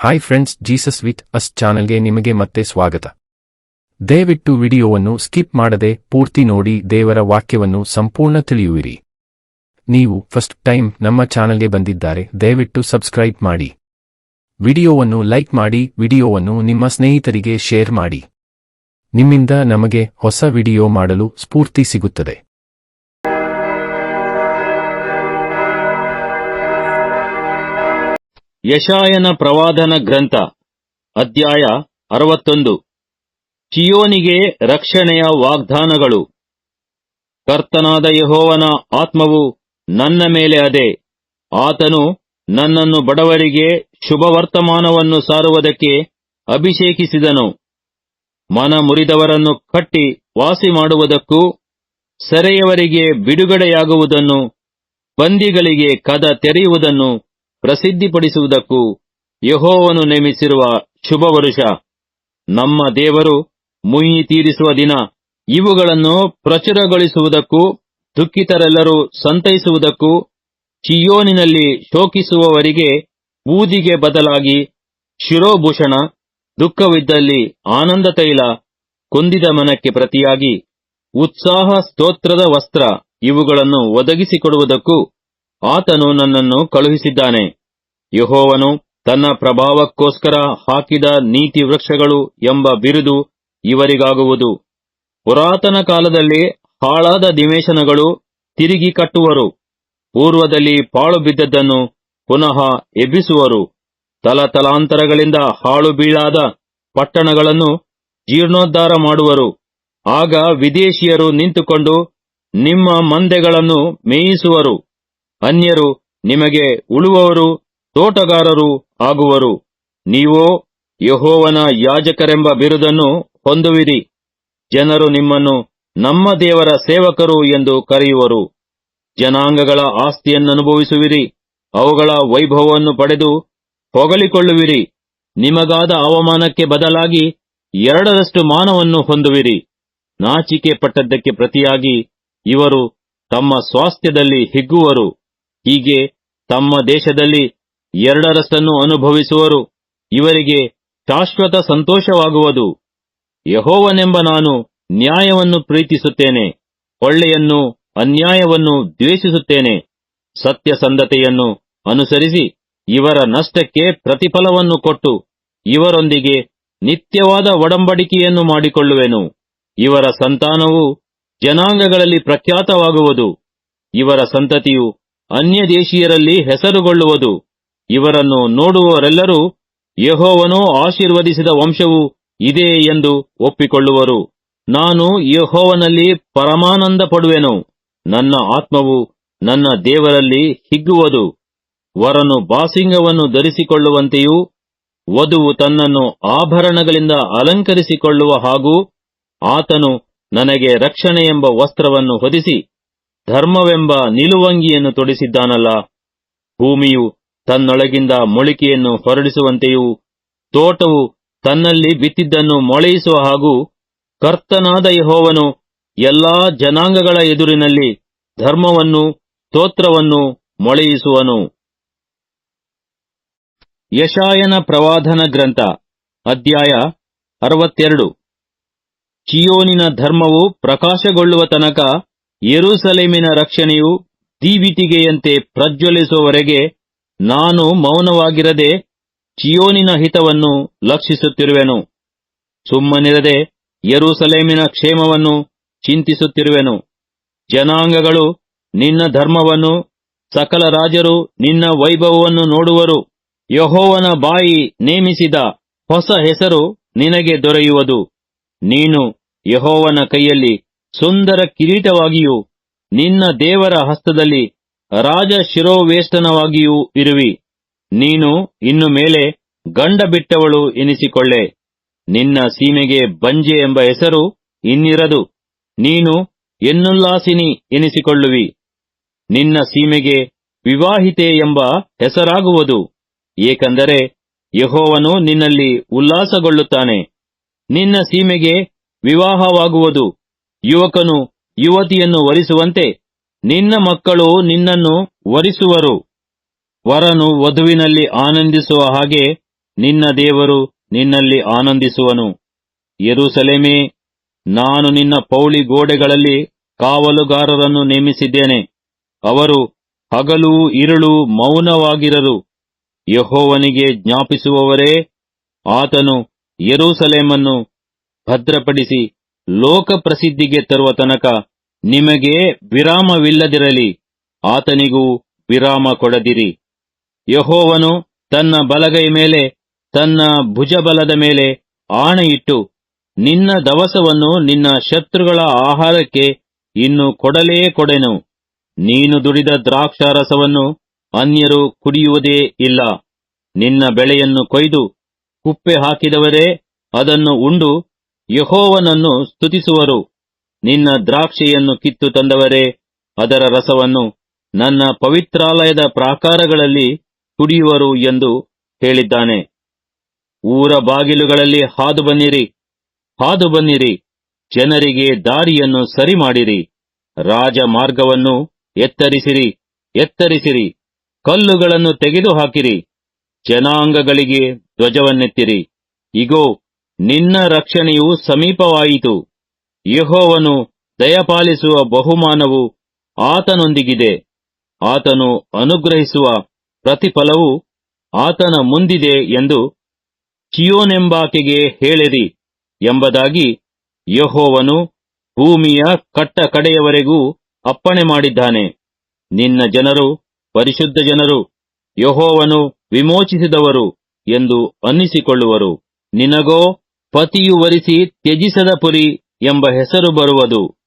Hi friends, Jesus with us ಚಾನೆಲ್ಗೆ ನಿಮಗೆ ಮತ್ತೆ ಸ್ವಾಗತ. ದಯವಿಟ್ಟು ವಿಡಿಯೋವನ್ನು ಸ್ಕಿಪ್ ಮಾಡದೆ ಪೂರ್ತಿ ನೋಡಿ ದೇವರ ವಾಕ್ಯವನ್ನು ಸಂಪೂರ್ಣ ತಿಳಿಯುವಿರಿ. ನೀವು ಫಸ್ಟ್ ಟೈಮ್ ನಮ್ಮ ಚಾನೆಲ್ಗೆ ಬಂದಿದ್ದಾರೆ, ದಯವಿಟ್ಟು ಸಬ್ಸ್ಕ್ರೈಬ್ ಮಾಡಿ. ವಿಡಿಯೋವನ್ನು ಲೈಕ್ ಮಾಡಿ, ವಿಡಿಯೋವನ್ನು ನಿಮ್ಮ ಸ್ನೇಹಿತರಿಗೆ ಶೇರ್ ಮಾಡಿ. ನಿಮ್ಮಿಂದ ನಮಗೆ ಹೊಸ ವಿಡಿಯೋ ಮಾಡಲು ಸ್ಫೂರ್ತಿ ಸಿಗುತ್ತದೆ. ಯೆಶಾಯನ ಪ್ರವಾದನ ಗ್ರಂಥ ಅಧ್ಯಾಯ 61. ಚೀಯೋನಿಗೆ ರಕ್ಷಣೆಯ ವಾಗ್ದಾನಗಳು. ಕರ್ತನಾದ ಯೆಹೋವನ ಆತ್ಮವು ನನ್ನ ಮೇಲೆ ಅದೆ. ಆತನು ನನ್ನನ್ನು ಬಡವರಿಗೆ ಶುಭವರ್ತಮಾನವನ್ನು ಸಾರುವುದಕ್ಕೆ ಅಭಿಷೇಕಿಸಿದನು. ಮನ ಮುರಿದವರನ್ನು ಕಟ್ಟಿ ವಾಸಿ ಮಾಡುವುದಕ್ಕೂ, ಸೆರೆಯವರಿಗೆ ಬಿಡುಗಡೆಯಾಗುವುದನ್ನು, ಬಂದಿಗಳಿಗೆ ಕದ ತೆರೆಯುವುದನ್ನು ಪ್ರಸಿದ್ಧಿಪಡಿಸುವುದಕ್ಕೂ ಯೆಹೋವನು ನೇಮಿಸಿರುವ ಶುಭವರುಷ, ನಮ್ಮ ದೇವರು ಮುಯ್ಯಿ ತೀರಿಸುವ ದಿನ, ಇವುಗಳನ್ನು ಪ್ರಚುರಗೊಳಿಸುವುದಕ್ಕೂ, ದುಃಖಿತರೆಲ್ಲರೂ ಸಂತೈಸುವುದಕ್ಕೂ, ಚೀಯೋನಿನಲ್ಲಿ ಶೋಕಿಸುವವರಿಗೆ ಬೂದಿಗೆ ಬದಲಾಗಿ ಶಿರೋಭೂಷಣ, ದುಃಖವಿದ್ದಲ್ಲಿ ಆನಂದ ತೈಲ, ಕೊಂದಿದ ಮನಕ್ಕೆ ಪ್ರತಿಯಾಗಿ ಉತ್ಸಾಹ ಸ್ತೋತ್ರದ ವಸ್ತ್ರ, ಇವುಗಳನ್ನು ಒದಗಿಸಿಕೊಡುವುದಕ್ಕೂ ಆತನು ನನ್ನನ್ನು ಕಳುಹಿಸಿದ್ದಾನೆ. ಯೆಹೋವನು ತನ್ನ ಪ್ರಭಾವಕ್ಕೋಸ್ಕರ ಹಾಕಿದ ನೀತಿ ವೃಕ್ಷಗಳು ಎಂಬ ಬಿರುದು ಇವರಿಗಾಗುವುದು. ಪುರಾತನ ಕಾಲದಲ್ಲಿ ಹಾಳಾದ ನಿವೇಶನಗಳು ತಿರುಗಿ ಕಟ್ಟುವರು. ಪೂರ್ವದಲ್ಲಿ ಪಾಳು ಬಿದ್ದದ್ದನ್ನು ಪುನಃ ಎಬ್ಬಿಸುವರು. ತಲತಲಾಂತರಗಳಿಂದ ಹಾಳು ಬೀಳಾದ ಪಟ್ಟಣಗಳನ್ನು ಜೀರ್ಣೋದ್ಧಾರ ಮಾಡುವರು. ಆಗ ವಿದೇಶಿಯರು ನಿಂತುಕೊಂಡು ನಿಮ್ಮ ಮಂದೆಗಳನ್ನು ಮೇಯಿಸುವರು. ಅನ್ಯರು ನಿಮಗೆ ಉಳುವವರು, ತೋಟಗಾರರು ಆಗುವರು. ನೀವೋ ಯೆಹೋವನ ಯಾಜಕರೆಂಬ ಬಿರುದನ್ನು ಹೊಂದುವಿರಿ. ಜನರು ನಿಮ್ಮನ್ನು ನಮ್ಮ ದೇವರ ಸೇವಕರು ಎಂದು ಕರೆಯುವರು. ಜನಾಂಗಗಳ ಆಸ್ತಿಯನ್ನನುಭವಿಸುವಿರಿ. ಅವುಗಳ ವೈಭವವನ್ನು ಪಡೆದು ಹೊಗಳಿಕೊಳ್ಳುವಿರಿ. ನಿಮಗಾದ ಅವಮಾನಕ್ಕೆ ಬದಲಾಗಿ ಎರಡರಷ್ಟು ಮಾನವನ್ನು ಹೊಂದುವಿರಿ. ನಾಚಿಕೆ ಪಟ್ಟದ್ದಕ್ಕೆ ಪ್ರತಿಯಾಗಿ ಇವರು ತಮ್ಮ ಸ್ವಾಸ್ಥ್ಯದಲ್ಲಿ ಹಿಗ್ಗುವರು. ಹೀಗೆ ತಮ್ಮ ದೇಶದಲ್ಲಿ ಎರಡರಷ್ಟನ್ನು ಅನುಭವಿಸುವರು. ಇವರಿಗೆ ಶಾಶ್ವತ ಸಂತೋಷವಾಗುವುದು. ಯೆಹೋವನೆಂಬ ನಾನು ನ್ಯಾಯವನ್ನು ಪ್ರೀತಿಸುತ್ತೇನೆ, ಕೊಳ್ಳೆಯನ್ನು ಅನ್ಯಾಯವನ್ನು ದ್ವೇಷಿಸುತ್ತೇನೆ. ಸತ್ಯಸಂಧತೆಯನ್ನು ಅನುಸರಿಸಿ ಇವರ ನಷ್ಟಕ್ಕೆ ಪ್ರತಿಫಲವನ್ನು ಕೊಟ್ಟು ಇವರೊಂದಿಗೆ ನಿತ್ಯವಾದ ಒಡಂಬಡಿಕೆಯನ್ನು ಮಾಡಿಕೊಳ್ಳುವೆನು. ಇವರ ಸಂತಾನವು ಜನಾಂಗಗಳಲ್ಲಿ ಪ್ರಖ್ಯಾತವಾಗುವುದು. ಇವರ ಸಂತತಿಯು ಅನ್ಯದೇಶೀಯರಲ್ಲಿ ಹೆಸರುಗೊಳ್ಳುವುದು. ಇವರನ್ನು ನೋಡುವವರೆಲ್ಲರೂ ಯೆಹೋವನು ಆಶೀರ್ವದಿಸಿದ ವಂಶವು ಇದೇ ಎಂದು ಒಪ್ಪಿಕೊಳ್ಳುವರು. ನಾನು ಯೆಹೋವನಲ್ಲಿ ಪರಮಾನಂದ ಪಡುವೆನು. ನನ್ನ ಆತ್ಮವು ನನ್ನ ದೇವರಲ್ಲಿ ಹಿಗ್ಗುವುದು. ವರನು ಬಾಸಿಂಗವನ್ನು ಧರಿಸಿಕೊಳ್ಳುವಂತೆಯೂ, ವಧುವು ತನ್ನನ್ನು ಆಭರಣಗಳಿಂದ ಅಲಂಕರಿಸಿಕೊಳ್ಳುವ ಹಾಗೂ, ಆತನು ನನಗೆ ರಕ್ಷಣೆ ಎಂಬ ವಸ್ತ್ರವನ್ನು ಹೊದಿಸಿ ಧರ್ಮವೆಂಬ ನಿಲುವಂಗಿಯನ್ನು ತೊಡಿಸಿದ್ದಾನಲ್ಲ. ಭೂಮಿಯು ತನ್ನೊಳಗಿಂದ ಮೊಳಿಕೆಯನ್ನು ಹೊರಡಿಸುವಂತೆಯೂ, ತೋಟವು ತನ್ನಲ್ಲಿ ಬಿತ್ತಿದ್ದನ್ನು ಮೊಳೆಯಿಸುವ ಹಾಗೂ, ಕರ್ತನಾದ ಯೆಹೋವನು ಎಲ್ಲಾ ಜನಾಂಗಗಳ ಎದುರಿನಲ್ಲಿ ಧರ್ಮವನ್ನು ಸ್ತೋತ್ರವನ್ನು ಮೊಳೆಯಿಸುವನು. ಯೆಶಾಯನ ಪ್ರವಾದನ ಗ್ರಂಥ ಅಧ್ಯಾಯ 62. ಚೀಯೋನಿನ ಧರ್ಮವು ಪ್ರಕಾಶಗೊಳ್ಳುವ ತನಕ, ಯೆರೂಸಲೇಮಿನ ರಕ್ಷಣೆಯು ದೀವಿಟಿಗೆಯಂತೆ ಪ್ರಜ್ವಲಿಸುವವರೆಗೆ ನಾನು ಮೌನವಾಗಿರದೆ ಚೀಯೋನಿನ ಹಿತವನ್ನು ಲಕ್ಷಿಸುತ್ತಿರುವೆನು. ಸುಮ್ಮನಿರದೆ ಯೆರೂಸಲೇಮಿನ ಕ್ಷೇಮವನ್ನು ಚಿಂತಿಸುತ್ತಿರುವೆನು. ಜನಾಂಗಗಳು ನಿನ್ನ ಧರ್ಮವನ್ನು, ಸಕಲ ರಾಜರು ನಿನ್ನ ವೈಭವವನ್ನು ನೋಡುವರು. ಯೆಹೋವನ ಬಾಯಿ ನೇಮಿಸಿದ ಹೊಸ ಹೆಸರು ನಿನಗೆ ದೊರೆಯುವುದು. ನೀನು ಯೆಹೋವನ ಕೈಯಲ್ಲಿ ಸುಂದರ ಕಿರೀಟವಾಗಿಯೂ, ನಿನ್ನ ದೇವರ ಹಸ್ತದಲ್ಲಿ ರಾಜ ಶಿರೋವೇಷ್ಟನವಾಗಿಯೂ ಇರುವಿ. ನೀನು ಇನ್ನು ಮೇಲೆ ಗಂಡ ಬಿಟ್ಟವಳು ಎನಿಸಿಕೊಳ್ಳೆ. ನಿನ್ನ ಸೀಮೆಗೆ ಬಂಜೆ ಎಂಬ ಹೆಸರು ಇನ್ನಿರದು. ನೀನು ಎನ್ನುಲ್ಲಾಸಿನಿ ಎನಿಸಿಕೊಳ್ಳುವಿ. ನಿನ್ನ ಸೀಮೆಗೆ ವಿವಾಹಿತೆ ಎಂಬ ಹೆಸರಾಗುವುದು. ಏಕೆಂದರೆ ಯೆಹೋವನು ನಿನ್ನಲ್ಲಿ ಉಲ್ಲಾಸಗೊಳ್ಳುತ್ತಾನೆ. ನಿನ್ನ ಸೀಮೆಗೆ ವಿವಾಹವಾಗುವುದು. ಯುವಕನು ಯುವತಿಯನ್ನು ವರಿಸುವಂತೆ ನಿನ್ನ ಮಕ್ಕಳು ನಿನ್ನನ್ನು ವರಿಸುವರು. ವರನು ವಧುವಿನಲ್ಲಿ ಆನಂದಿಸುವ ಹಾಗೆ ನಿನ್ನ ದೇವರು ನಿನ್ನಲ್ಲಿ ಆನಂದಿಸುವನು. ಯೆರೂಸಲೇಮೇ, ನಾನು ನಿನ್ನ ಪೌಳಿ ಗೋಡೆಗಳಲ್ಲಿ ಕಾವಲುಗಾರರನ್ನು ನೇಮಿಸಿದ್ದೇನೆ. ಅವರು ಹಗಲೂ ಇರುಳು ಮೌನವಾಗಿರರು. ಯೆಹೋವನಿಗೆ ಜ್ಞಾಪಿಸುವವರೇ, ಆತನು ಯೆರೂಸಲೇಮನ್ನು ಭದ್ರಪಡಿಸಿ ಲೋಕಪ್ರಸಿದ್ಧಿಗೆ ತರುವ ತನಕ ನಿಮಗೆ ವಿರಾಮವಿಲ್ಲದಿರಲಿ. ಆತನಿಗೂ ವಿರಾಮ ಕೊಡದಿರಿ. ಯೆಹೋವನು ತನ್ನ ಬಲಗೈ ಮೇಲೆ, ತನ್ನ ಭುಜಬಲದ ಮೇಲೆ ಆಣೆಯಿಟ್ಟು, ನಿನ್ನ ದವಸವನ್ನು ನಿನ್ನ ಶತ್ರುಗಳ ಆಹಾರಕ್ಕೆ ಇನ್ನು ಕೊಡಲೇ ಕೊಡೆನು. ನೀನು ದುಡಿದ ದ್ರಾಕ್ಷಾರಸವನ್ನು ಅನ್ಯರು ಕುಡಿಯುವುದೇ ಇಲ್ಲ. ನಿನ್ನ ಬೆಳೆಯನ್ನು ಕೊಯ್ದು ಕುಪ್ಪೆ ಹಾಕಿದವರೇ ಅದನ್ನು ಉಂಡು ಯೆಹೋವನನ್ನು ಸ್ತುತಿಸುವರು. ನಿನ್ನ ದ್ರಾಕ್ಷಿಯನ್ನು ಕಿತ್ತು ತಂದವರೇ ಅದರ ರಸವನ್ನು ನನ್ನ ಪವಿತ್ರಾಲಯದ ಪ್ರಾಕಾರಗಳಲ್ಲಿ ಕುಡಿಯುವರು ಎಂದು ಹೇಳಿದ್ದಾನೆ. ಊರ ಬಾಗಿಲುಗಳಲ್ಲಿ ಹಾದು ಬನ್ನಿರಿ, ಹಾದು ಬನ್ನಿರಿ, ಜನರಿಗೆ ದಾರಿಯನ್ನು ಸರಿಮಾಡಿರಿ. ರಾಜ ಮಾರ್ಗವನ್ನು ಎತ್ತರಿಸಿರಿ, ಎತ್ತರಿಸಿರಿ, ಕಲ್ಲುಗಳನ್ನು ತೆಗೆದುಹಾಕಿರಿ. ಜನಾಂಗಗಳಿಗೆ ಧ್ವಜವನ್ನೆತ್ತಿರಿ. ಇಗೋ, ನಿನ್ನ ರಕ್ಷಣೆಯು ಸಮೀಪವಾಯಿತು. ಯೆಹೋವನು ದಯಪಾಲಿಸುವ ಬಹುಮಾನವು ಆತನೊಂದಿಗಿದೆ. ಆತನು ಅನುಗ್ರಹಿಸುವ ಪ್ರತಿಫಲವು ಆತನ ಮುಂದಿದೆ ಎಂದು ಚೀಯೋನೆಂಬಾಕೆಗೆ ಹೇಳಿರಿ ಎಂಬುದಾಗಿ ಯೆಹೋವನು ಭೂಮಿಯ ಕಟ್ಟ ಕಡೆಯವರೆಗೂ ಅಪ್ಪಣೆ ಮಾಡಿದ್ದಾನೆ. ನಿನ್ನ ಜನರು ಪರಿಶುದ್ಧ ಜನರು, ಯೆಹೋವನು ವಿಮೋಚಿಸಿದವರು ಎಂದು ಅನ್ನಿಸಿಕೊಳ್ಳುವರು. ನಿನಗೋ ಪತಿಯು ವರಿಸಿ ತ್ಯಜಿಸದ ಪುರಿ ಎಂಬ ಹೆಸರು ಬರುವುದು.